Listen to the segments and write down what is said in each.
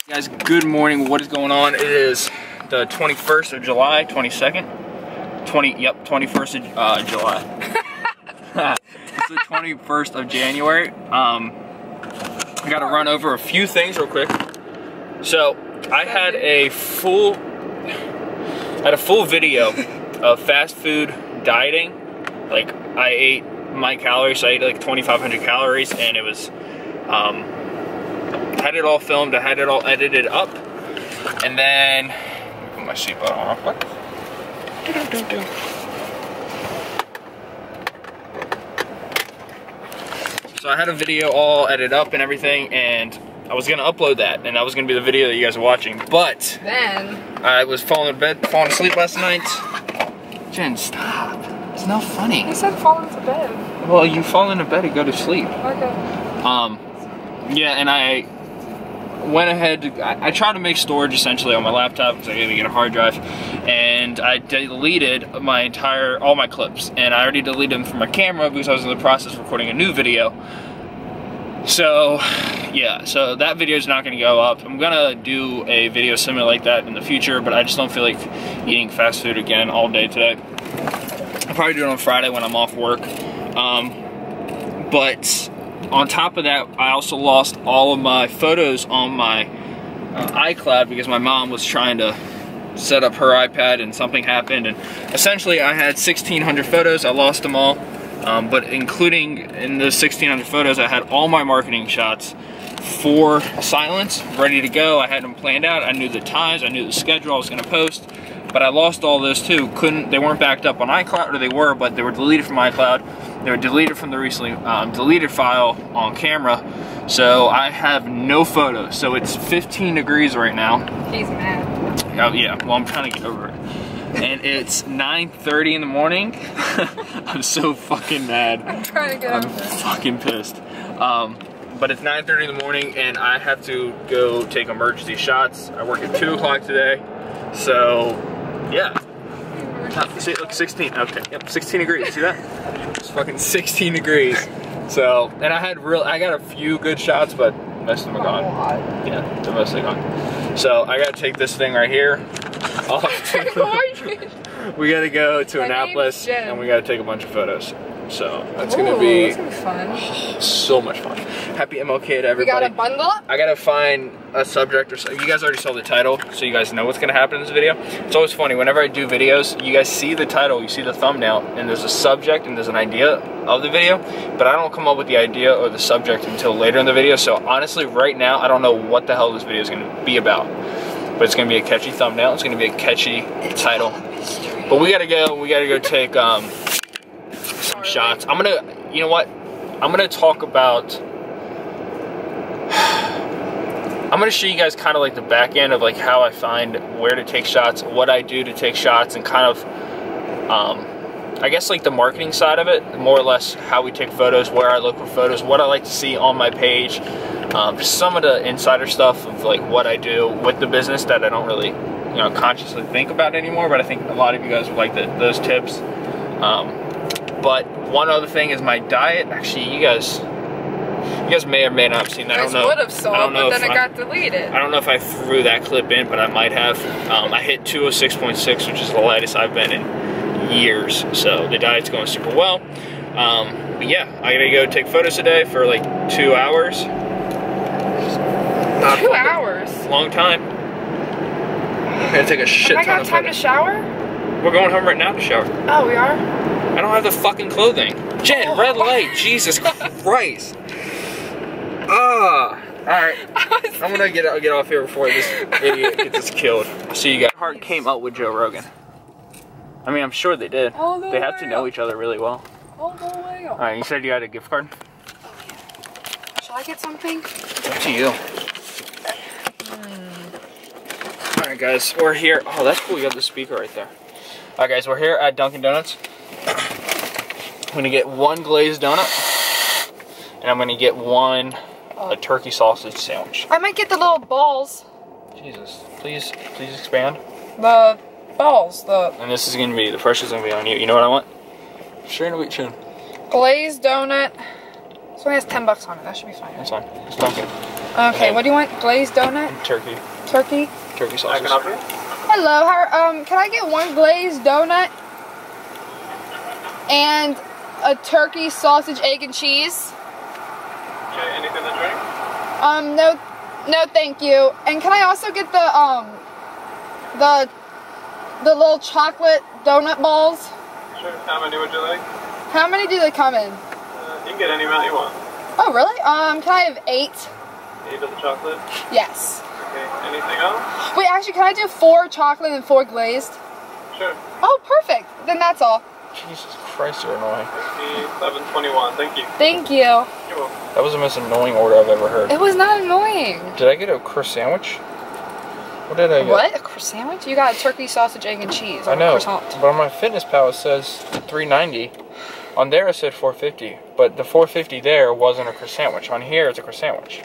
Guys, good morning. What is going on? It is the 21st of July, 22nd. 21st of July. It's the 21st of January. I gotta run over a few things real quick. So, I had a full video of fast food dieting. Like, I ate my calories, so I ate like 2,500 calories, and it was, had it all filmed, I had it all edited up, and then, put my seatbelt on real quick. So I had a video all edited up and everything, and I was gonna upload that, and that was gonna be the video that you guys are watching, but then I was falling asleep last night. Jen, stop. It's not funny. You said fall into bed. Well, you fall into bed and go to sleep. Okay. Yeah, and I went ahead, I tried to make storage essentially on my laptop because I had to get a hard drive, and I deleted all my clips, and I already deleted them from my camera because I was in the process of recording a new video. So, yeah, so that video is not going to go up. I'm going to do a video similar like that in the future, but I just don't feel like eating fast food again all day today. I'll probably do it on Friday when I'm off work. But on top of that, I also lost all of my photos on my iCloud because my mom was trying to set up her iPad and something happened, and essentially I had 1,600 photos. I lost them all, but including in those 1,600 photos, I had all my marketing shots for Silence ready to go. I had them planned out. I knew the times, I knew the schedule I was going to post, but I lost all those too. They weren't backed up on iCloud, or they were, but they were deleted from iCloud. They were deleted from the recently deleted file on camera, so I have no photos. So it's 15 degrees right now. He's mad. Oh yeah, well I'm trying to get over it. And it's 9:30 in the morning. I'm so fucking mad. I'm trying to get over it. I'm fucking pissed. But it's 9:30 in the morning, and I have to go take emergency shots. I work at 2 o'clock today, so yeah. See, look, 16. Okay, yep, 16 degrees. See that? It's fucking 16 degrees. So, and I got a few good shots, but most of them are gone. Yeah, they're mostly gone. So I gotta take this thing right here off. We gotta go to Annapolis, and we gotta take a bunch of photos. So that's gonna be fun. So much fun. Happy MLK to everybody. We gotta bundle up. I gotta find a subject or something. You guys already saw the title, so you guys know what's gonna happen in this video. It's always funny, whenever I do videos, you guys see the title, you see the thumbnail, and there's a subject and there's an idea of the video, but I don't come up with the idea or the subject until later in the video. So honestly, right now, I don't know what the hell this video is gonna be about. But it's gonna be a catchy thumbnail, it's gonna be a catchy title. But we gotta go take some shots. You know what? I'm gonna talk about, I'm gonna show you guys kind of like the back end of like how I find where to take shots, what I do to take shots, and kind of, I guess like the marketing side of it, more or less how we take photos, where I look for photos, what I like to see on my page, just some of the insider stuff of like what I do with the business that I don't really, consciously think about anymore, but I think a lot of you guys would like those tips. But one other thing is my diet. Actually, you guys may or may not have seen that. I don't know. would have saw it, but then it got deleted. I don't know if I threw that clip in, but I might have. I hit 206.6, which is the lightest I've been in years. So the diet's going super well. But yeah, I gotta go take photos today for like 2 hours. 2 hours? Long time. I'm gonna take a shit ton of photos. I got time to shower? We're going home right now to shower. Oh, we are? I don't have the fucking clothing. Jen, red light, Jesus Christ. Alright. I'm gonna get off here before this idiot gets us killed. See you guys. Heart came up with Joe Rogan. I mean, I'm sure they did. They have to know each other really well. All the way up. Alright, you said you had a gift card? Oh, yeah. Shall I get something? Up to you. Alright guys, we're here. Oh, that's cool, you got the speaker right there. Alright guys, we're here at Dunkin' Donuts. I'm gonna get one glazed donut, and I'm gonna get one turkey sausage sandwich. I might get the little balls. Jesus, please expand. The balls, And this is gonna be, the pressure's gonna be on you. You know what I want? Straight away, chin. Glazed donut. This one has $10 on it. That should be fine. That's fine. It's Dunkin'. Okay, what do you want? Glazed donut? Turkey. Turkey? Turkey sausage. Hello, can I get one glazed donut? And a turkey, sausage, egg, and cheese? Okay, anything to drink? No thank you. And can I also get the little chocolate donut balls? Sure, how many would you like? How many do they come in? You can get any amount you want. Oh, really? Can I have 8? 8 of the chocolate? Yes. Okay, anything else? Wait, actually, can I do 4 chocolate and 4 glazed? Sure. Oh, perfect. Then that's all. Jesus Christ, you're annoying. 57.21, thank you. Thank you. You're welcome. That was the most annoying order I've ever heard. It was not annoying. Did I get a croissant sandwich? What did I get? What? A croissant sandwich? You got a turkey, sausage, egg, and cheese. I know, Croissant. but on my Fitness Pal it says $3.90. On there it said $4.50, but the $4.50 there wasn't a croissant sandwich. On here it's a croissant sandwich.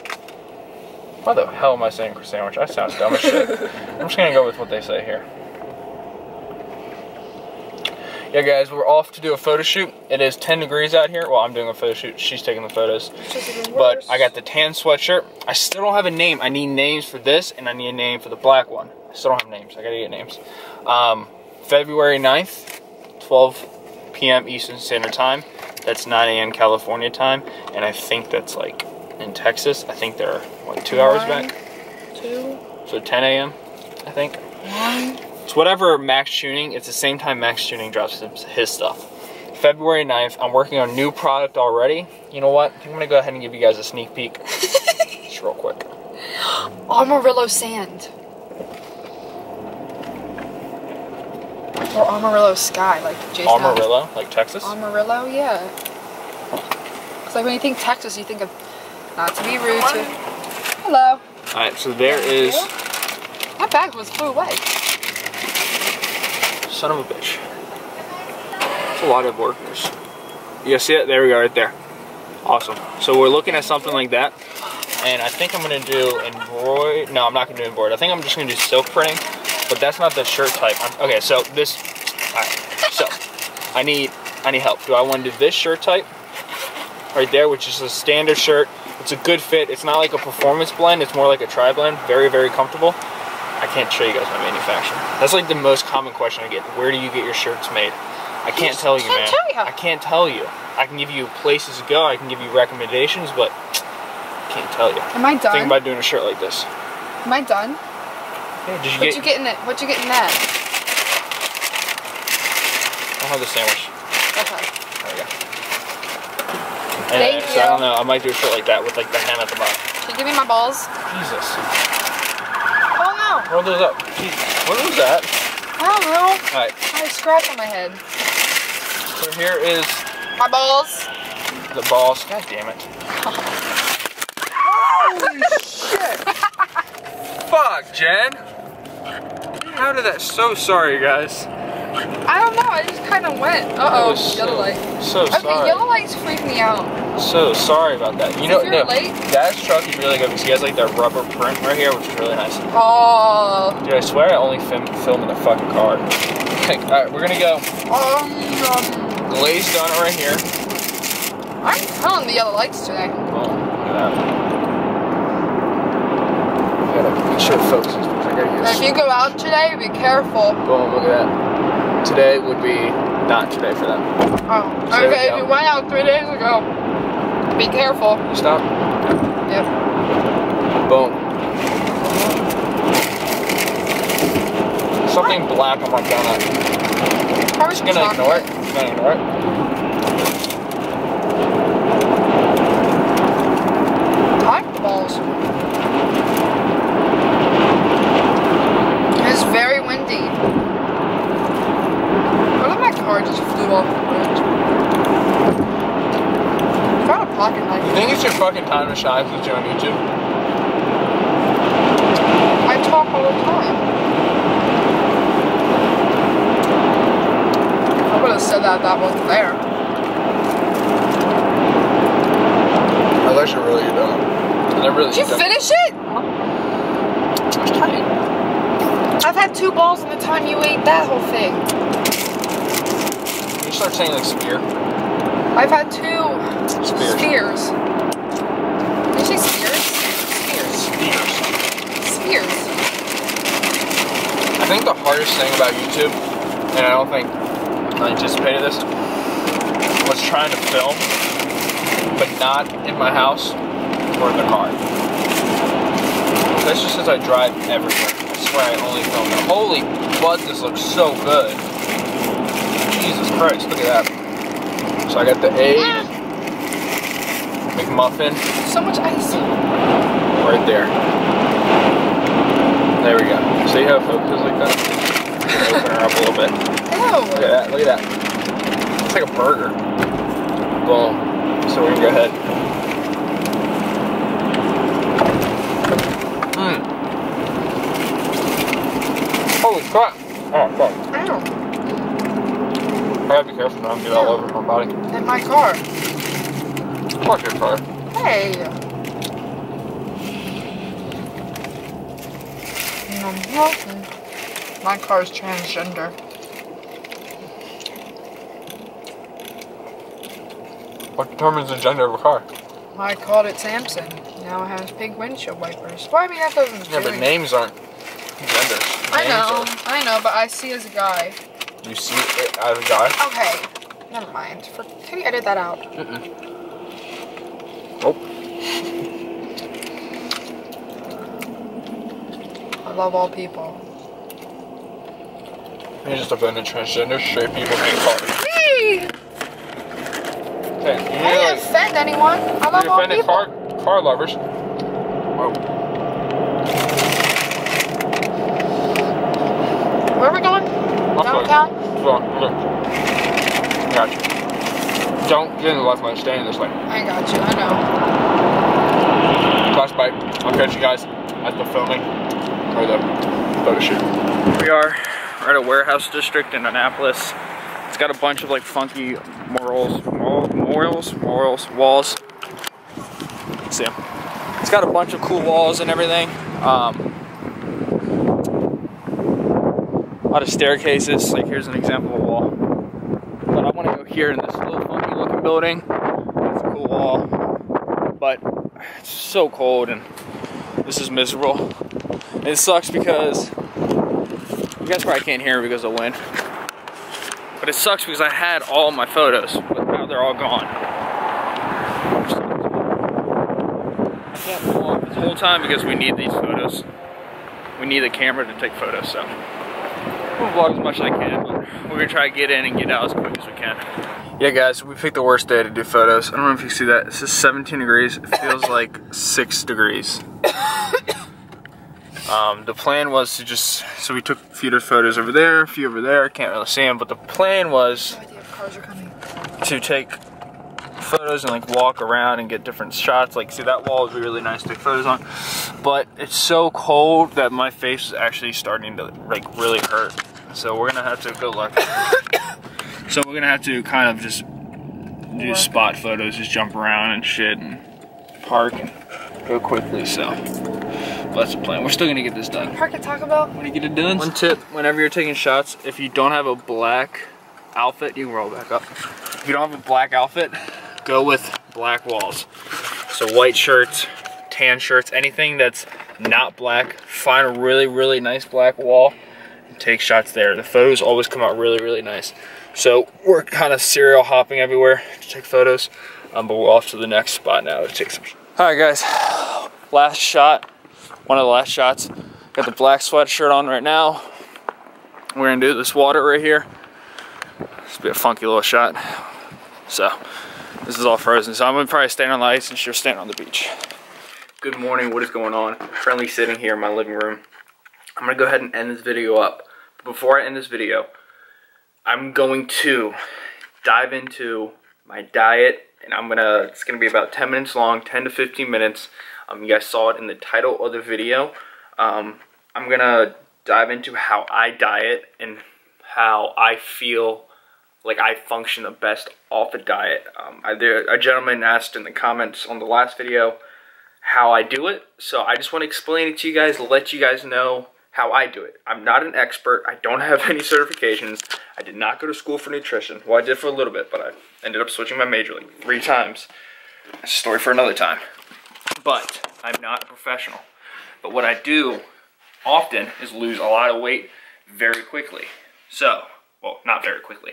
Why the hell am I saying croissant sandwich? I sound dumb as shit. I'm just gonna go with what they say here. Yeah, guys, we're off to do a photo shoot. It is 10 degrees out here. Well, I'm doing a photo shoot. She's taking the photos. But I got the tan sweatshirt. I still don't have a name. I need names for this, and I need a name for the black one. I still don't have names. I gotta get names. February 9th, 12 p.m. Eastern Standard Time. That's 9 a.m. California time. And I think that's like in Texas. I think they're, what, 2 hours back? 2. So 10 a.m., I think. 1. It's whatever Max Tuning, it's the same time Max Tuning drops his stuff. February 9th, I'm working on new product already. You know what? I think I'm gonna go ahead and give you guys a sneak peek. Just real quick. Amarillo sand. Or Amarillo sky, like Jason. Amarillo, like Texas? Amarillo, yeah. It's like when you think Texas, you think of, not to be rude to. Hello. Alright, so there is. That bag was flew away. Son of a bitch. It's a lot of workers. You see it? There we go, right there. Awesome. So we're looking at something like that. And I think I'm going to do embroidery. No, I'm not going to do embroidery. I think I'm just going to do silk printing. But that's not the shirt type. Okay, so this. Alright. So, I need help. Do I want to do this shirt type? Right there, which is a standard shirt. It's a good fit. It's not like a performance blend. It's more like a tri-blend. Very, very comfortable. I can't show you guys my manufacturer. That's like the most common question I get. Where do you get your shirts made? I can't tell you, man. I can't tell you. I can give you places to go. I can give you recommendations, but I can't tell you. Am I done? Think about doing a shirt like this. Am I done? Yeah, did you What you get in it? What you get in that? I'll have the sandwich. Okay. There we go. Thank So you. I don't know. I might do a shirt like that with like the hem at the bottom. Can you give me my balls? Jesus. Oh no. Roll those up. Jesus. What was that? I don't know. Alright. I had a scratch on my head. So here is My balls. the balls. God damn it. Holy shit. Fuck, Jen. How did that? So sorry, guys. I don't know. I just kind of went. Uh-oh. Yellow light. So sorry. Okay, yellow lights freak me out. So sorry about that. You know, If you're late. Dad's truck is really good because he has like that rubber print right here, which is really nice. Oh. Dude, I swear I only film in the fucking car. Okay, alright, we're gonna go glazed donut right here. I'm telling the yellow lights today. Oh, look at that. I gotta make sure it focuses because I gotta use. If you go out today, be careful. Boom, look at that. Today would be not today for them. Oh. So Okay, if you went out 3 days ago, be careful. You stop? Yep. Boom. Something black on my donut. Probably Just gonna ignore it. Just gonna ignore it. I like the balls. It's very windy. Look at my car just flew off the bridge. Found a pocket knife. You think it's your fucking time to shine since you're on YouTube? I talk all the time. I would have said that wasn't there. That's actually really good donut. And they're really Did you finish it? I've had 2 balls in the time you ate that whole thing. Can you start saying like spear? I've had 2 Spears. spheres. Did you say spears? Spheres. Spheres. I think the hardest thing about YouTube, and I don't think I anticipated this, was trying to film, but not in my house or in the car. That's just because I drive everywhere. I swear I only film now. Holy bud, this looks so good. Jesus Christ, look at that. So I got the egg, McMuffin. So much ice. Right there. There we go. See how it focuses like that? Open her up a little bit. Ew. Look at that, look at that. It's like a burger. Boom. So we're gonna go ahead. Holy crap! Oh, fuck. Ew. I gotta be careful not to get all over my body. In my car. Fuck your car. Hey. My car's transgender. What determines the gender of a car? I called it Samson. Now it has pink windshield wipers. Well, I mean, that doesn't Yeah, but names aren't genders. I know, but I see as a guy. You see it as a guy? Okay, never mind. Can you edit that out? Nope. I love all people. You're just offended transgender, straight people hate cars. Hey! Okay, I didn't offend anyone. I love all offended people. car lovers. Whoa. Where are we going? Downtown? Look. Got you. Don't get in the left lane, stay in this lane. I got you, I know. Last bite. I'll catch you guys at the filming or the photo shoot. We are at a warehouse district in Annapolis. It's got a bunch of like funky walls. See them. It's got a bunch of cool walls and everything. A lot of staircases. Like here's an example of a wall. But I want to go here in this little funky looking building. It's a cool wall. But it's so cold and this is miserable. And it sucks because you guys probably can't hear me because of the wind. But it sucks because I had all my photos, but now they're all gone. I can't vlog this whole time because we need these photos. We need the camera to take photos, so we'll vlog as much as I can, but we're gonna try to get in and get out as quick as we can. Yeah guys, we picked the worst day to do photos. I don't know if you see that. This is 17 degrees. It feels like 6 degrees. The plan was to just, so we took a few photos over there, a few over there, can't really see them, but the plan was to take photos and like walk around and get different shots. Like, see, that wall would be really nice to take photos on, but it's so cold that my face is actually starting to like really hurt. So we're gonna have to go look. So we're gonna have to kind of just do spot photos, just jump around and shit and park and go quickly, so that's the plan. We're still gonna get this done. Park at Taco Bell. When you get it done. One tip, whenever you're taking shots, if you don't have a black outfit, you can roll back up. If you don't have a black outfit, go with black walls. So white shirts, tan shirts, anything that's not black, find a really, really nice black wall and take shots there. The photos always come out really, really nice. So we're kind of serial hopping everywhere to take photos, but we're off to the next spot now to take some shots. All right guys, last shot. One of the last shots. Got the black sweatshirt on right now. We're gonna do this water right here. This will be a funky little shot. So, this is all frozen. So I'm gonna probably stand on the ice and she'll stand on the beach. Good morning, what is going on? Currently sitting here in my living room. I'm gonna go ahead and end this video up. But before I end this video, I'm going to dive into my diet, and it's gonna be about 10 minutes long, 10 to 15 minutes. You guys saw it in the title of the video. I'm gonna dive into how I diet and how I feel like I function the best off a diet. A gentleman asked in the comments on the last video how I do it, so I just want to explain it to you guys, let you guys know how I do it. I'm not an expert. I don't have any certifications. I did not go to school for nutrition. Well, I did for a little bit, but I ended up switching my major like 3 times. That's a story for another time. But I'm not a professional. But what I do often is lose a lot of weight very quickly. So, well, not very quickly.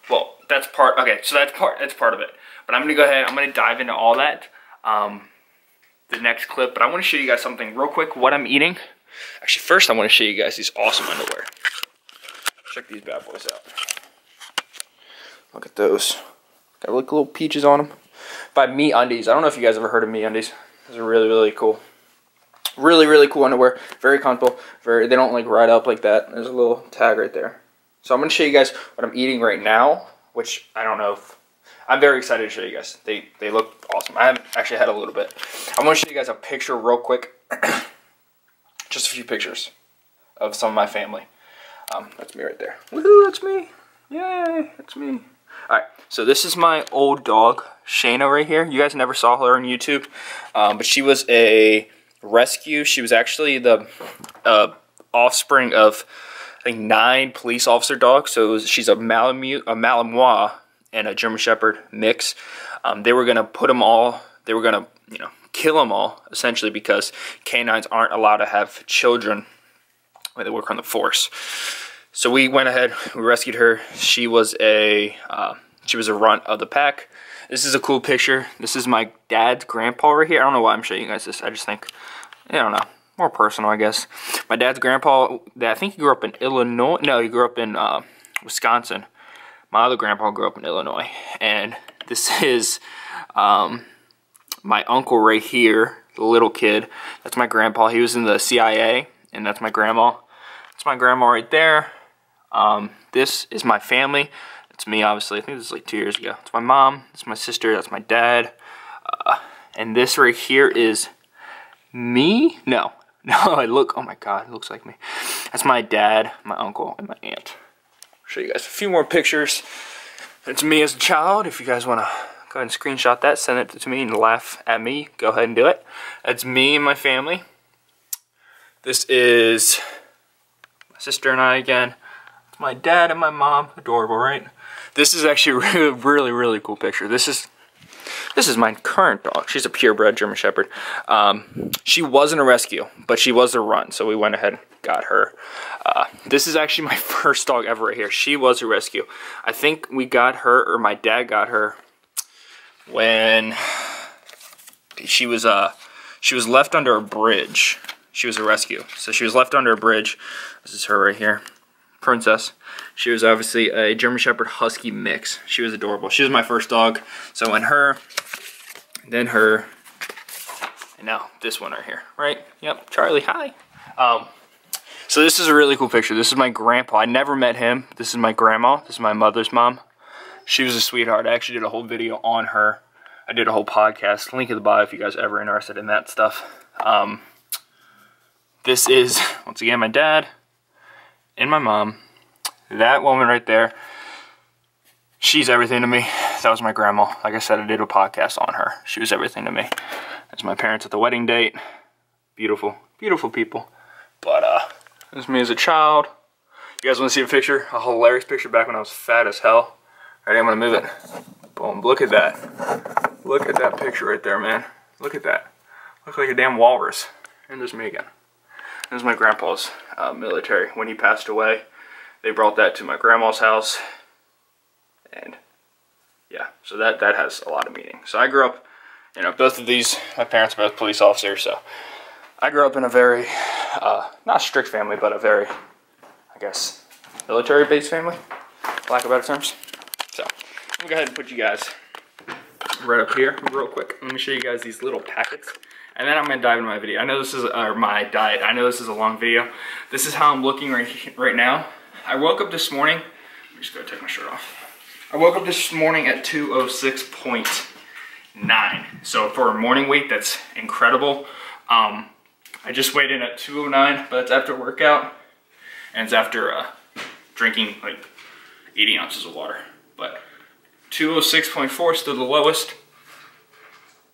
Well, that's part, okay, so that's part of it. But I'm gonna go ahead, I'm gonna dive into all that the next clip. But I wanna show you guys something real quick, what I'm eating. Actually, first I wanna show you guys these awesome underwear. Check these bad boys out. Look at those. Got like little peaches on them. By Me Undies. I don't know if you guys ever heard of Me Undies. Those are really, really cool. Really, really cool underwear. Very comfortable. They don't like ride up like that. There's a little tag right there. So I'm going to show you guys what I'm eating right now, which I don't know if... I'm very excited to show you guys. They look awesome. I haven't actually had a little bit. I'm going to show you guys a picture real quick. Just a few pictures of some of my family. That's me right there. Woohoo, that's me. Yay, that's me. Alright, so this is my old dog, Shayna, right here. You guys never saw her on YouTube, but she was a rescue. She was actually the offspring of, I think, 9 police officer dogs. So she's a Malinois and a German Shepherd mix. They were going to put them all, they were going to, you know, kill them all, essentially, because canines aren't allowed to have children when they work on the force. So we went ahead, we rescued her. She was a runt of the pack. This is a cool picture. This is my dad's grandpa right here. I don't know why I'm showing you guys this. I just think, I don't know, more personal, I guess. My dad's grandpa, I think he grew up in Illinois. No, he grew up in Wisconsin. My other grandpa grew up in Illinois. And this is my uncle right here, the little kid. That's my grandpa. He was in the CIA, and that's my grandma. That's my grandma right there. This is my family. It's me, obviously. I think this is like 2 years ago. It's my mom. It's my sister. That's my dad. And this right here is me? No. No, oh my God, it looks like me. That's my dad, my uncle, and my aunt. I'll show you guys a few more pictures. It's me as a child. If you guys want to go ahead and screenshot that, send it to me and laugh at me, go ahead and do it. That's me and my family. This is my sister and I again. It's my dad and my mom. Adorable, right? This is actually a really, really cool picture. This is my current dog. She's a purebred German Shepherd. She wasn't a rescue, but she was a run, so we went ahead and got her. This is actually my first dog ever right here. She was a rescue. I think we got her, or my dad got her, when she was left under a bridge. She was a rescue. So she was left under a bridge. This is her right here. Princess. She was obviously a German Shepherd Husky mix. She was adorable. She was my first dog. So when her, then her, and now this one right here, right? Yep, Charlie, hi. So this is a really cool picture. This is my grandpa. I never met him. This is my grandma. This is my mother's mom. She was a sweetheart. I actually did a whole video on her. I did a whole podcast. Link in the bio if you guys are ever interested in that stuff. This is, once again, my dad and my mom. That woman right there, she's everything to me. That was my grandma. Like I said, I did a podcast on her. She was everything to me. That's my parents at the wedding date. Beautiful, beautiful people. But this is me as a child. You guys want to see a picture? A hilarious picture back when I was fat as hell. Alright, I'm gonna move it. Boom, look at that. Look at that picture right there, man. Look at that. Look like a damn walrus. And there's me again. This is my grandpa's military. When he passed away, they brought that to my grandma's house. And yeah, so that has a lot of meaning. So I grew up, you know, both of these, my parents are both police officers, so I grew up in a very, not strict family, but a very, I guess, military-based family, for lack of better terms. So I'm gonna go ahead and put you guys right up here real quick. Let me show you guys these little packets. And then I'm gonna dive into my video. I know this is my diet. I know this is a long video. This is how I'm looking right now. I woke up this morning. Let me just go take my shirt off. I woke up this morning at 206.9. So for a morning weight, that's incredible. I just weighed in at 209, but that's after workout, and it's after drinking like 80 ounces of water. But 206.4 is still the lowest.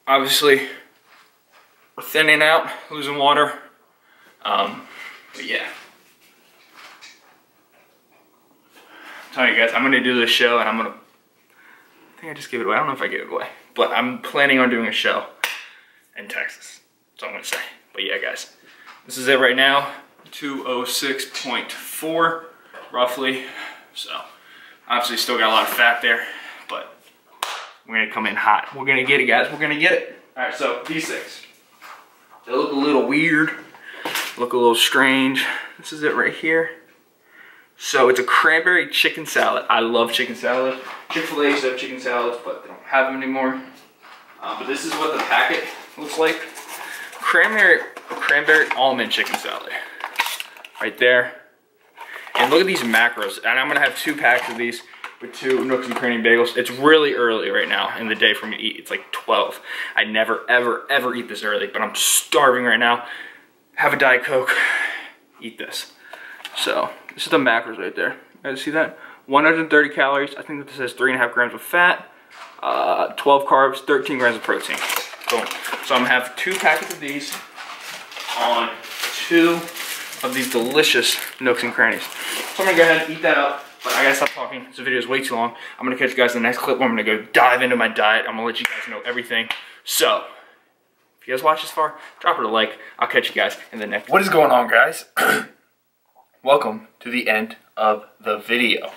Obviously, we're thinning out, losing water. But yeah. I'm telling you guys, I'm gonna do this show and I think I just gave it away. I don't know if I gave it away, but I'm planning on doing a show in Texas. That's all I'm gonna say. But yeah, guys, this is it right now. 206.4 roughly. So obviously still got a lot of fat there, but we're gonna come in hot. We're gonna get it, guys. We're gonna get it. All right, so these things, they look a little weird, look a little strange. This is it right here. So it's a cranberry chicken salad. I love chicken salad. Chick-fil-A used to have chicken salads, but they don't have them anymore. But this is what the packet looks like. Cranberry almond chicken salad. Right there. And look at these macros. And I'm gonna have 2 packs of these with 2 Nooks and Cranny bagels. It's really early right now in the day for me to eat. It's like 12. I never, ever, ever eat this early, but I'm starving right now. Have a Diet Coke, eat this. So, this is the macros right there. You guys see that? 130 calories. I think that this has 3.5 grams of fat, 12 carbs, 13 grams of protein. Boom. So I'm gonna have 2 packets of these on 2 of these delicious Nooks and Crannies. So I'm gonna go ahead and eat that up, but I gotta stop talking. This video is way too long. I'm gonna catch you guys in the next clip where I'm gonna go dive into my diet. I'm gonna let you guys know everything. So, if you guys watch this far, drop it a like. I'll catch you guys in the next. What is going on, guys? Welcome to the end of the video.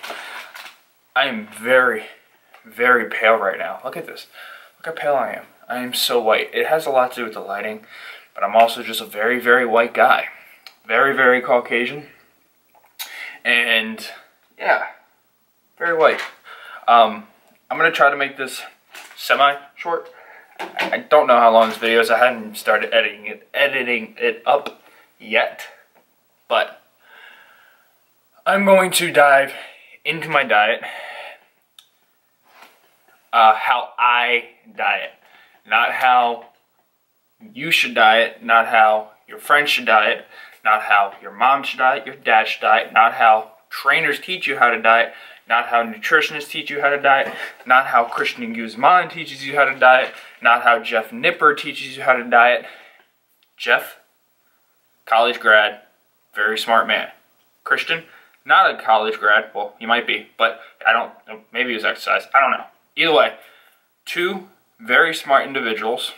I am very, very pale right now. Look at this. Look how pale I am. I am so white. It has a lot to do with the lighting, but I'm also just a very, very white guy. Very, very Caucasian. And yeah, very white. I'm gonna try to make this semi-short. I don't know how long this video is. I hadn't started editing it up yet, but I'm going to dive into my diet, how I diet, not how you should diet, not how your friends should diet, not how your mom should diet, your dad should diet, not how trainers teach you how to diet, not how nutritionists teach you how to diet, not how Christian Guzman teaches you how to diet, not how Geoff Nipper teaches you how to diet. Geoff, college grad, very smart man. Christian, not a college grad. Well, he might be, but I don't know. Maybe he was exercise. I don't know. Either way, 2 very smart individuals,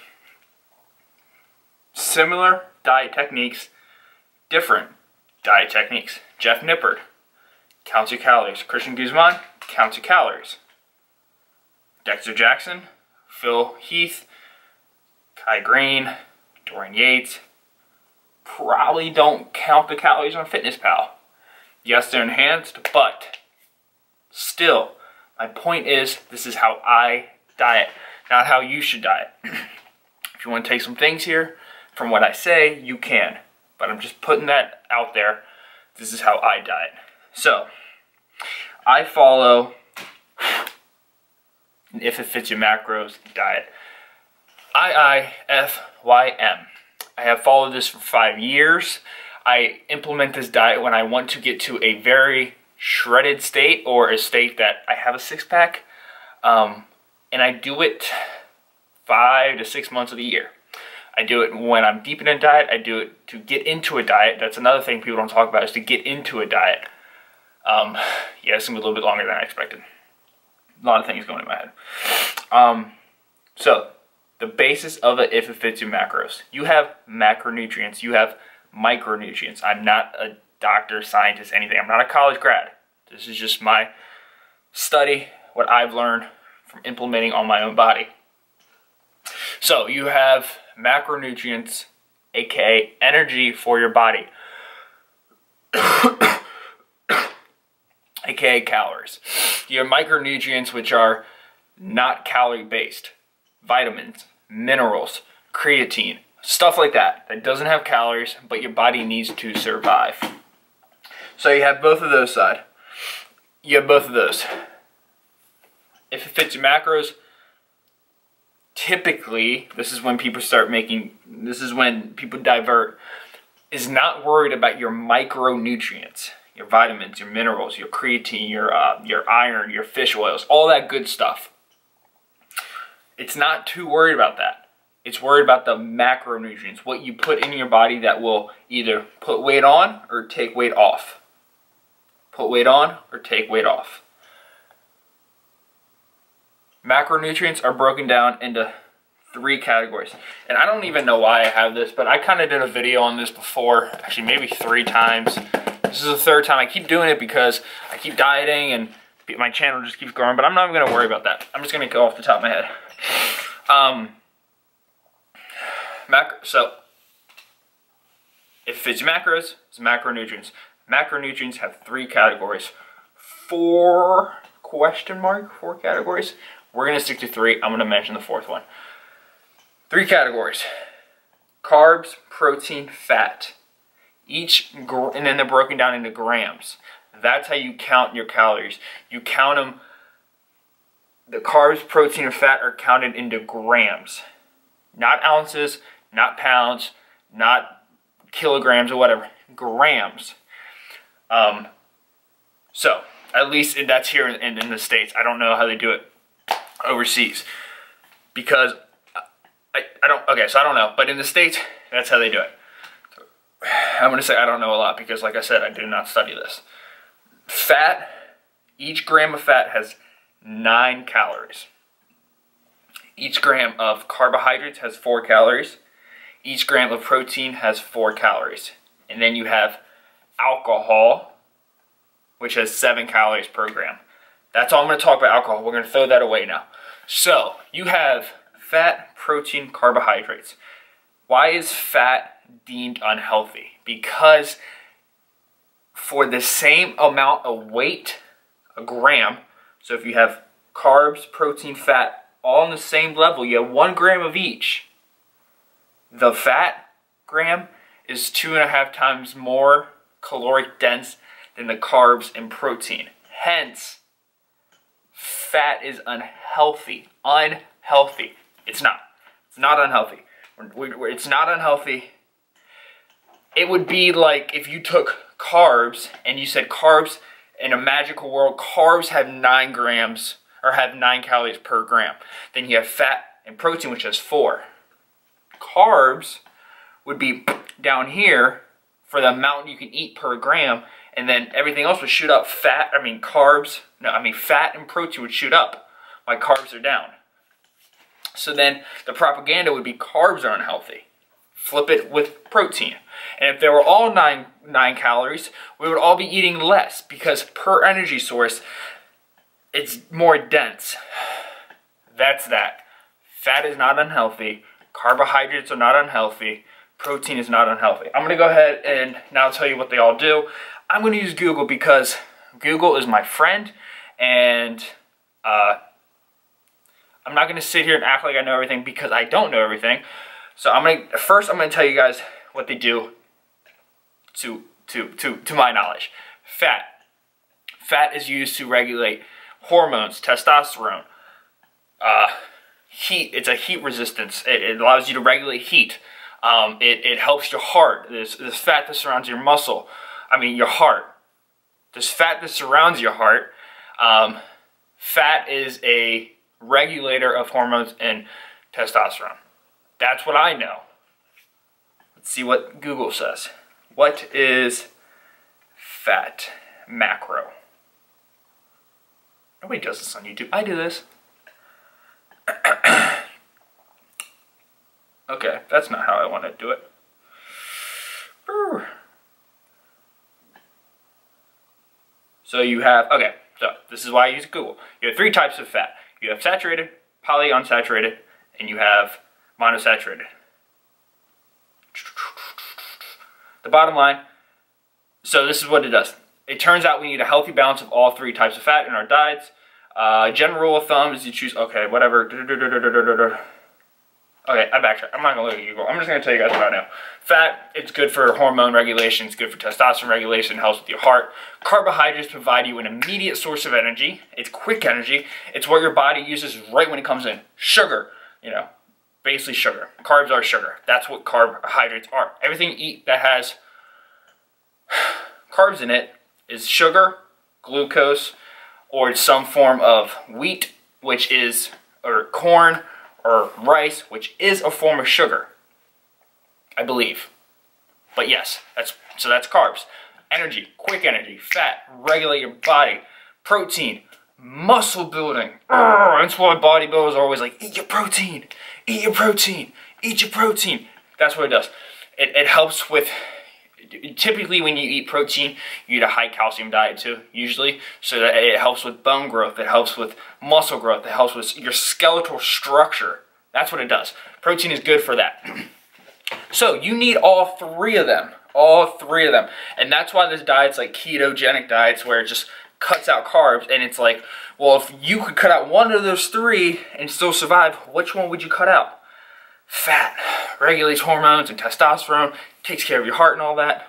similar diet techniques, different diet techniques. Geoff Nippert counts your calories. Christian Guzman counts your calories. Dexter Jackson, Phil Heath, Kai Green, Dorian Yates probably don't count the calories on FitnessPal. Yes, they're enhanced, but still, my point is, this is how I diet, not how you should diet. If you want to take some things here from what I say, you can. But I'm just putting that out there. This is how I diet. So, I follow an If It Fits Your Macros diet. IIFYM. I have followed this for 5 years. I implement this diet when I want to get to a very shredded state, or a state that I have a 6-pack. And I do it 5 to 6 months of the year. I do it when I'm deep in a diet. I do it to get into a diet. That's another thing people don't talk about, is to get into a diet. Yeah, it's going to be a little bit longer than I expected. A lot of things going in my head. So, the basis of it, if it fits your macros. You have macronutrients. You have micronutrients. I'm not a doctor, scientist, anything. I'm not a college grad. This is just my study, what I've learned from implementing on my own body. So, you have macronutrients, aka energy for your body, aka calories. You have micronutrients, which are not calorie based, vitamins, minerals, creatine, stuff like that doesn't have calories, but your body needs to survive. So you have both of those side. You have both of those. If it fits your macros, typically, this is when people divert, is not worried about your micronutrients, your vitamins, your minerals, your creatine, your iron, your fish oils, all that good stuff. It's not too worried about that. It's worried about the macronutrients, what you put in your body that will either put weight on or take weight off. Put weight on or take weight off. Macronutrients are broken down into 3 categories. And I don't even know why I have this, but I kind of did a video on this before, actually maybe 3 times. This is the 3rd time. I keep doing it because I keep dieting and my channel just keeps growing, but I'm not even going to worry about that. I'm just going to go off the top of my head. So, if it's macros, it's macronutrients. Macronutrients have 3 categories. 4 categories. We're going to stick to 3. I'm going to mention the 4th one. 3 categories. Carbs, protein, fat. And then they're broken down into grams. That's how you count your calories. You count them, the carbs, protein, and fat are counted into grams. Not ounces, not pounds, not kilograms or whatever. Grams. So, at least that's here in the States. I don't know how they do it overseas. Because, I don't know. But in the States, that's how they do it. I'm going to say I don't know a lot because, like I said, I did not study this. Fat, each gram of fat has 9 calories. Each gram of carbohydrates has 4 calories. Each gram of protein has 4 calories. And then you have alcohol, which has 7 calories per gram. That's all I'm going to talk about alcohol. We're going to throw that away now. So, you have fat, protein, carbohydrates. Why is fat deemed unhealthy? Because for the same amount of weight, a gram, so if you have carbs, protein, fat, all on the same level, you have 1 gram of each. The fat gram is 2.5 times more caloric dense than the carbs and protein. Hence, fat is unhealthy. Unhealthy. It's not. It's not unhealthy. It's not unhealthy. It would be like if you took carbs and you said carbs in a magical world, carbs have 9 grams or have 9 calories per gram. Then you have fat and protein, which has 4. Carbs would be down here for the amount you can eat per gram, and then everything else would shoot up. Fat and protein would shoot up while carbs are down. So then the propaganda would be carbs are unhealthy. Flip it with protein. And if they were all 9 calories, we would all be eating less because per energy source, it's more dense. That's that. Fat is not unhealthy. Carbohydrates are not unhealthy. Protein is not unhealthy. I'm going to go ahead and now tell you what they all do. I'm going to use Google because Google is my friend, and I'm not going to sit here and act like I know everything because I don't know everything. So first I'm going to tell you guys what they do to my knowledge. Fat. Fat is used to regulate hormones, testosterone, heat. It's a heat resistance. It allows you to regulate heat. It helps your heart. There's fat that surrounds your your heart. There's fat that surrounds your heart. Fat is a regulator of hormones and testosterone. That's what I know. Let's see what Google says. What is fat? Macro. Nobody does this on YouTube. I do this. Okay, that's not how I want to do it. So you have, so this is why I use Google. You have 3 types of fat. You have saturated, polyunsaturated, and you have monosaturated. The bottom line, so this is what it does. It turns out we need a healthy balance of all 3 types of fat in our diets. General rule of thumb is you choose, whatever. Okay, I backtrack. I'm not going to look at Google. I'm just going to tell you guys what I know. Fat, it's good for hormone regulation. It's good for testosterone regulation. It helps with your heart. Carbohydrates provide you an immediate source of energy. It's quick energy. It's what your body uses right when it comes in. Sugar, basically sugar. Carbs are sugar. That's what carbohydrates are. Everything you eat that has carbs in it is sugar, glucose, or some form of wheat, or corn, or rice, which is a form of sugar, I believe. But yes, that's carbs. Energy, quick energy, fat, regulate your body. Protein, muscle building. That's why bodybuilders are always like, eat your protein, eat your protein, eat your protein. That's what it does. It helps with, typically when you eat protein, you eat a high calcium diet too, usually. So that it helps with bone growth, it helps with muscle growth, it helps with your skeletal structure. That's what it does. Protein is good for that. So you need all three of them. All three of them. And that's why this diet's like ketogenic diets, where it just cuts out carbs. And it's like, well, if you could cut out one of those three and still survive, which one would you cut out? Fat. Regulates hormones and testosterone. Takes care of your heart and all that.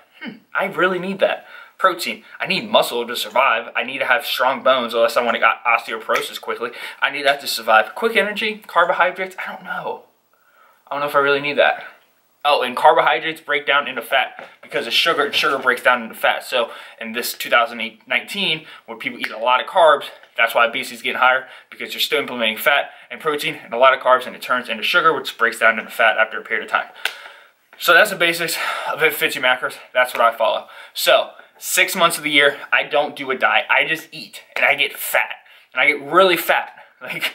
I really need that. Protein. I need muscle to survive. I need to have strong bones, unless I want to get osteoporosis quickly. I need that to survive. Quick energy, carbohydrates, I don't know. I don't know if I really need that. Oh, and carbohydrates break down into fat because of sugar, and sugar breaks down into fat. So in this 2019, when people eat a lot of carbs, that's why obesity is getting higher, because you're still implementing fat and protein and a lot of carbs, and it turns into sugar, which breaks down into fat after a period of time. So that's the basics of Fit 50 macros. That's what I follow. So 6 months of the year, I don't do a diet. I just eat, and I get fat. And I get really fat, like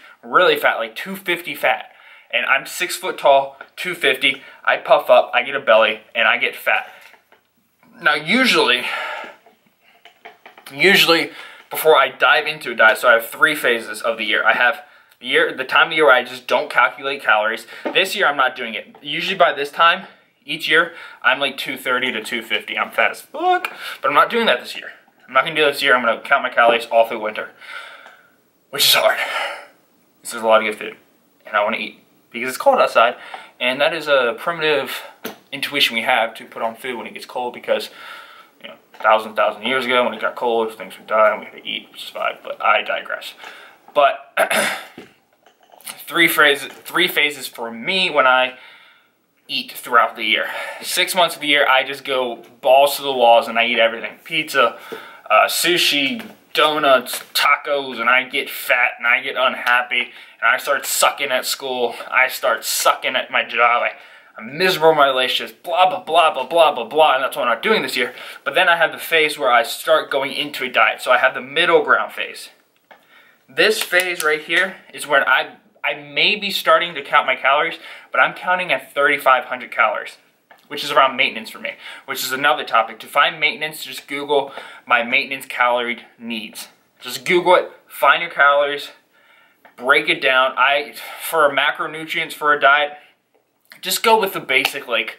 250 fat. And I'm 6 foot tall, 250. I puff up, I get a belly, and I get fat. Now, usually before I dive into a diet, so I have 3 phases of the year. I have the time of the year where I just don't calculate calories. This year, I'm not doing it. Usually by this time, each year, I'm like 230 to 250. I'm fat as fuck, but I'm not doing that this year. I'm not gonna do that this year. I'm gonna count my calories all through winter, which is hard. This is a lot of good food, and I wanna eat because it's cold outside, and that is a primitive intuition we have to put on food when it gets cold, because, you know, thousand years ago when it got cold, things would die and we had to eat, which is fine, but I digress. But 3 phases for me when I eat throughout the year. 6 months of the year, I just go balls to the walls and I eat everything. Pizza, sushi, donuts, tacos, and I get fat and I get unhappy and I start sucking at school. I start sucking at my job. I'm miserable in my relationships, blah, blah, blah, blah, blah, blah, blah, and that's what I'm not doing this year. But then I have the phase where I start going into a diet. So I have the middle ground phase. This phase right here is when I may be starting to count my calories, but I'm counting at 3,500 calories, which is around maintenance for me, which is another topic. To find maintenance, just Google my maintenance calorie needs. Just Google it, find your calories, break it down. For macronutrients for a diet, just go with the basic, like,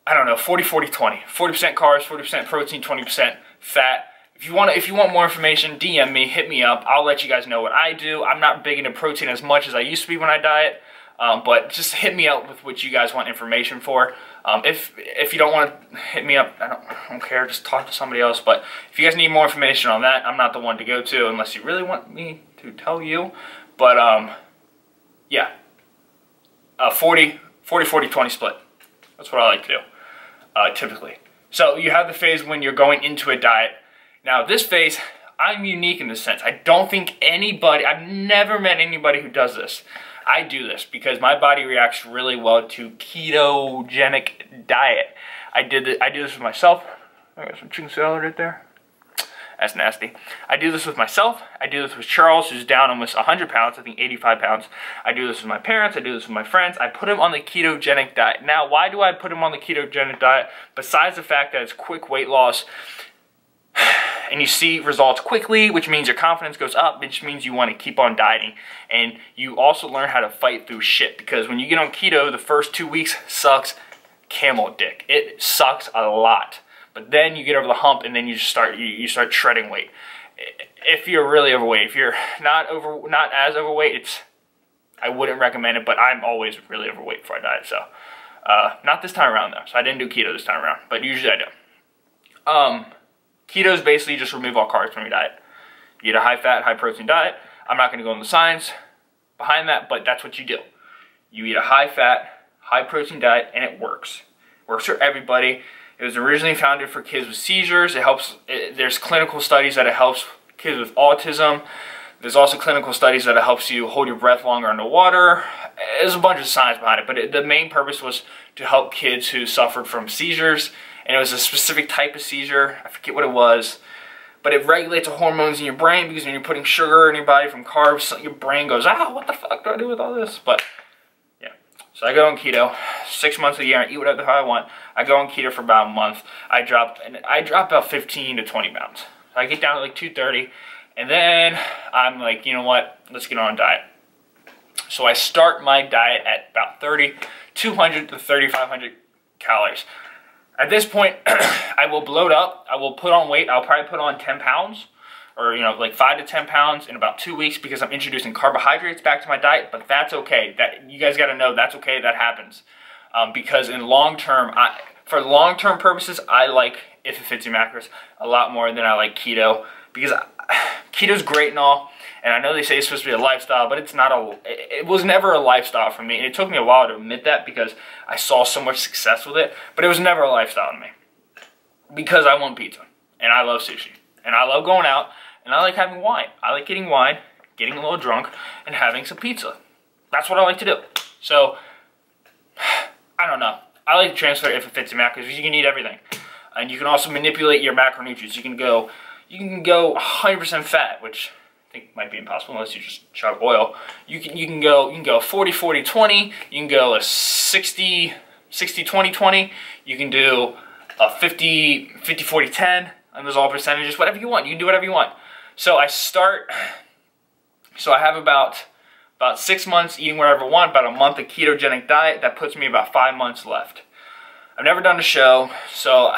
I don't know, 40-40-20. 40% carbs, 40% protein, 20% fat. If you want more information, DM me, hit me up. I'll let you guys know what I do. I'm not big into protein as much as I used to be when I diet, but just hit me up with what you guys want information for. If you don't want to hit me up, I don't care. Just talk to somebody else. But if you guys need more information on that, I'm not the one to go to unless you really want me to tell you. But yeah, 40-40-20 split. That's what I like to do typically. So you have the phase when you're going into a diet. Now this phase, I'm unique in this sense. I don't think I've never met anybody who does this. I do this because my body reacts really well to ketogenic diet. I do this with myself. I got some chicken salad right there. That's nasty. I do this with myself. I do this with Charles, who's down almost 100 pounds, I think 85 pounds. I do this with my parents. I do this with my friends. I put him on the ketogenic diet. Now, why do I put him on the ketogenic diet? Besides the fact that it's quick weight loss, and you see results quickly, which means your confidence goes up, which means you want to keep on dieting. And you also learn how to fight through shit, because when you get on keto, the first 2 weeks sucks camel dick. It sucks a lot. But then you get over the hump, and then you start shredding weight. If you're really overweight, if you're not as overweight, I wouldn't recommend it. But I'm always really overweight before I diet, so not this time around though. So I didn't do keto this time around, but usually I do. Keto is basically just remove all carbs from your diet. You eat a high-fat, high-protein diet. I'm not going to go into the science behind that, but that's what you do. You eat a high-fat, high-protein diet, and it works. It works for everybody. It was originally founded for kids with seizures. There's clinical studies that it helps kids with autism. There's also clinical studies that it helps you hold your breath longer underwater. There's a bunch of science behind it, but the main purpose was to help kids who suffered from seizures. And it was a specific type of seizure. I forget what it was, but it regulates the hormones in your brain, because when you're putting sugar in your body from carbs, so your brain goes, ah, what the fuck do I do with all this? But yeah, so I go on keto 6 months a year. I eat whatever the hell I want. I go on keto for about a month. I drop about 15 to 20 pounds. So I get down to like 230, and then I'm like, you know what? Let's get on a diet. So I start my diet at about 3,200 to 3,500 calories. At this point, I will bloat up. I will put on weight. I'll probably put on 10 pounds, or like 5 to 10 pounds in about 2 weeks, because I'm introducing carbohydrates back to my diet. But that's okay. That you guys got to know that's okay. That happens, because in long term, for long term purposes, I like If It Fits Your Macros a lot more than I like keto, because keto's great and all. And I know they say it's supposed to be a lifestyle, but it's not it was never a lifestyle for me. And it took me a while to admit that, because I saw so much success with it, but it was never a lifestyle to me. Because I want pizza, and I love sushi, and I love going out, and I like having wine. I like getting wine, getting a little drunk, and having some pizza. That's what I like to do. So, I don't know. I like to transfer If It Fits Your Macros, because you can eat everything. And you can also manipulate your macronutrients. You can go 100% fat, which I think might be impossible unless you just chug oil. You can go 40 40 20. You can go a 60 20 20. You can do a 50 40 10. And those all percentages, whatever you want. You can do whatever you want. So I have about 6 months eating whatever I want, about a month of ketogenic diet. That puts me about 5 months left. I've never done a show, so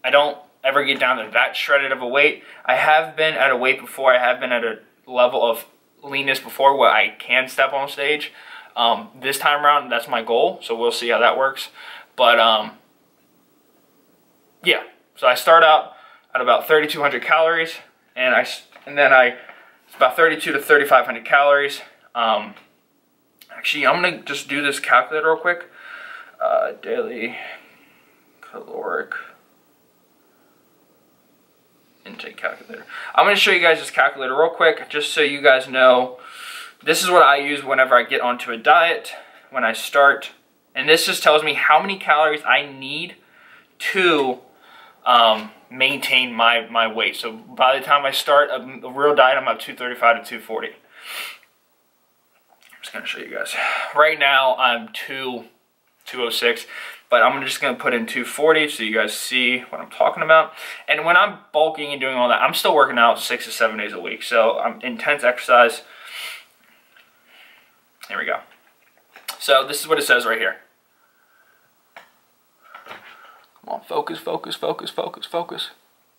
I don't ever get down to that shredded of a weight. I have been at a weight before. I have been at a level of leanness before where I can step on stage. This time around, that's my goal, so we'll see how that works. But yeah, so I start out at about 3,200 calories, and then it's about 32 to 3,500 calories. Actually, I'm gonna just do this calculator real quick. Daily caloric intake calculator. I'm going to show you guys this calculator real quick, just so you guys know. This is what I use whenever I get onto a diet, when I start, and this just tells me how many calories I need to maintain my weight. So by the time I start a real diet, I'm at 235 to 240. I'm just going to show you guys. Right now I'm 206. But I'm just going to put in 240 so you guys see what I'm talking about. And when I'm bulking and doing all that, I'm still working out 6 to 7 days a week. So I'm intense exercise. Here we go. So this is what it says right here. Come on, focus, focus, focus, focus, focus.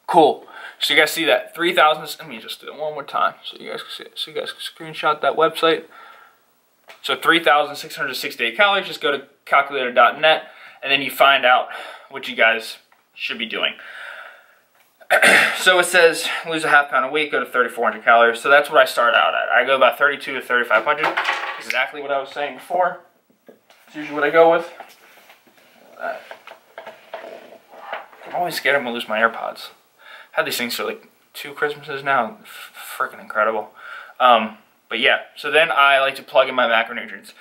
Cool. So you guys see that 3,000. Let me just do it one more time so you guys can see it. So you guys can screenshot that website. So 3,668 calories. Just go to calculator.net. And then you find out what you guys should be doing. So it says lose a half pound a week, go to 3,400 calories. So that's what I start out at. I go about 32 to 3,500. Exactly what I was saying before. It's usually what I go with. I'm always scared I'm going to lose my AirPods. I've had these things for like 2 Christmases now. Freaking incredible. But yeah, so then I like to plug in my macronutrients.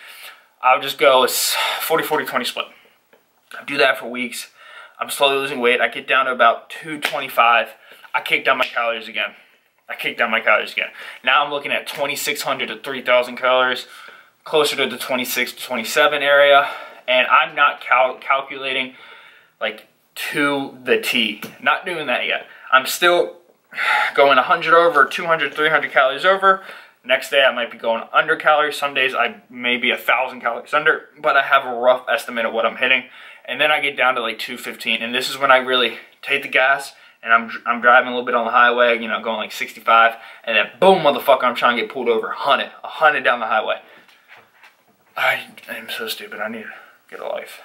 I'll just go a 40-40-20 split. I do that for weeks. I'm slowly losing weight. I get down to about 225. I kick down my calories again. Now I'm looking at 2,600 to 3,000 calories, closer to the 26 to 27 area. And I'm not calculating like to the T. Not doing that yet. I'm still going 100 over, 200, 300 calories over. Next day I might be going under calories. Some days I may be 1,000 calories under, but I have a rough estimate of what I'm hitting. And then I get down to like 215, and this is when I really take the gas, and I'm driving a little bit on the highway, you know, going like 65, and then boom, motherfucker, I'm trying to get pulled over, 100 down the highway. I am so stupid. I need to get a life.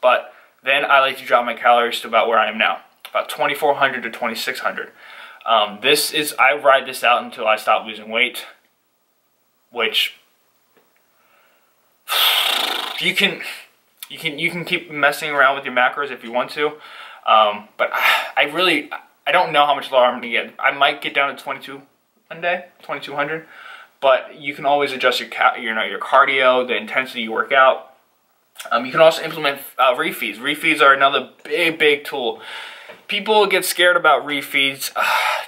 But then I like to drop my calories to about where I am now, about 2,400 to 2,600. I ride this out until I stop losing weight, which you can keep messing around with your macros if you want to, but I don't know how much lower I'm gonna get. I might get down to 22 one day, 2,200, but you can always adjust your cardio, the intensity you work out. You can also implement refeeds. Refeeds are another big tool. People get scared about refeeds,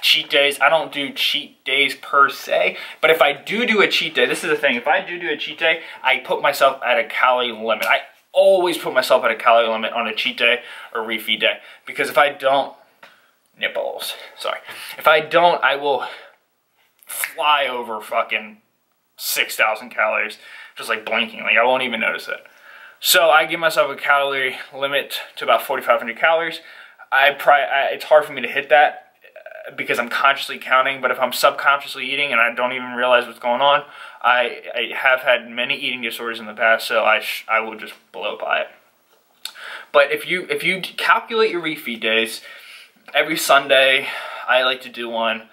cheat days. I don't do cheat days per se, but if I do a cheat day, this is the thing. If I do a cheat day, I put myself at a calorie limit. I always put myself at a calorie limit on a cheat day or refeed day, because if I don't, nipples, sorry. If I don't, I will fly over fucking 6,000 calories, just like blinking. Like I won't even notice it. So I give myself a calorie limit to about 4,500 calories. It's hard for me to hit that because I'm consciously counting, but if I'm subconsciously eating and I don't even realize what's going on, I have had many eating disorders in the past, so I will just blow by it. But if you calculate your refeed days, every Sunday I like to do one.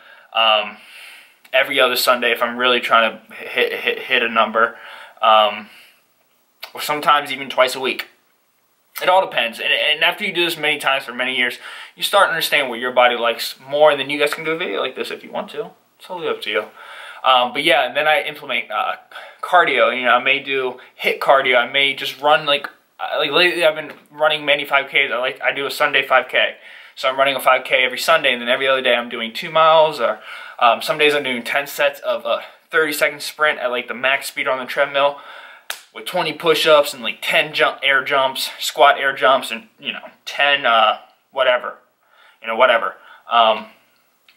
Every other Sunday if I'm really trying to hit a number, or sometimes even twice a week. It all depends, and after you do this many times for many years, you start to understand what your body likes more, and then you guys can do a video like this if you want to. It's totally up to you. But yeah, and then I implement cardio. You know, I may do HIIT cardio. I may just run like lately I've been running many 5Ks. I do a Sunday 5K. So I'm running a 5K every Sunday, and then every other day I'm doing 2 miles, or some days I'm doing 10 sets of a 30-second sprint at like the max speed on the treadmill, with 20 push-ups and like 10 air jumps, squat air jumps, and 10 whatever.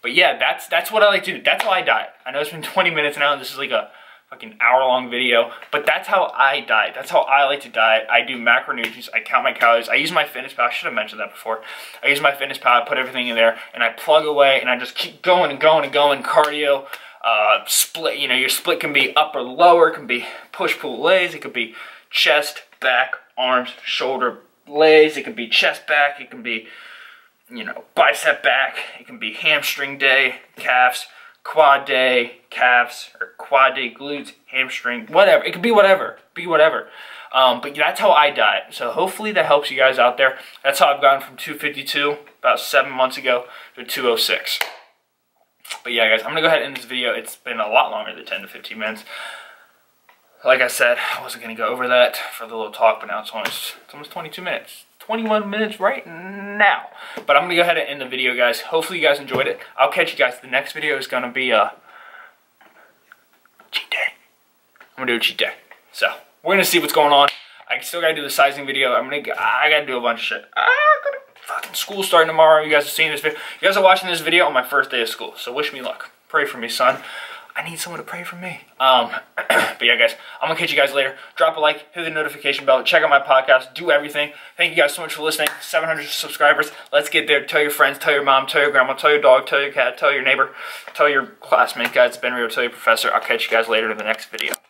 But yeah, that's what I like to do. That's how I diet. I know it's been 20 minutes now, and this is like a fucking hour-long video, but that's how I diet. That's how I like to diet. I do macronutrients. I count my calories. I use my FitnessPal. I should have mentioned that before. I use my FitnessPal. I put everything in there, and I plug away, and I just keep going and going and going. Cardio. Split, your split can be up or lower, it can be push-pull lays, it could be chest, back, arms, shoulder lays, it can be chest back, it can be, bicep back, it can be hamstring day, calves, quad day, calves, or quad day glutes, hamstring, whatever, it could be whatever, but that's how I diet, so hopefully that helps you guys out there. That's how I've gone from 252 about 7 months ago to 206. But yeah, guys, I'm going to go ahead and end this video. It's been a lot longer than 10 to 15 minutes. Like I said, I wasn't going to go over that for the little talk, but now it's almost 22 minutes. 21 minutes right now. But I'm going to go ahead and end the video, guys. Hopefully you guys enjoyed it. I'll catch you guys. The next video is going to be a cheat day. I'm going to do a cheat day. So, we're going to see what's going on. I still got to do the sizing video. I got to do a bunch of shit. Fucking school starting tomorrow. You guys are seeing this video. You guys are watching this video on my first day of school. So wish me luck. Pray for me, son. I need someone to pray for me. But yeah, guys, I'm going to catch you guys later. Drop a like, hit the notification bell, check out my podcast, do everything. Thank you guys so much for listening. 700 subscribers. Let's get there. Tell your friends, tell your mom, tell your grandma, tell your dog, tell your cat, tell your neighbor, tell your classmate, guys. It's been real. Tell your professor. I'll catch you guys later in the next video.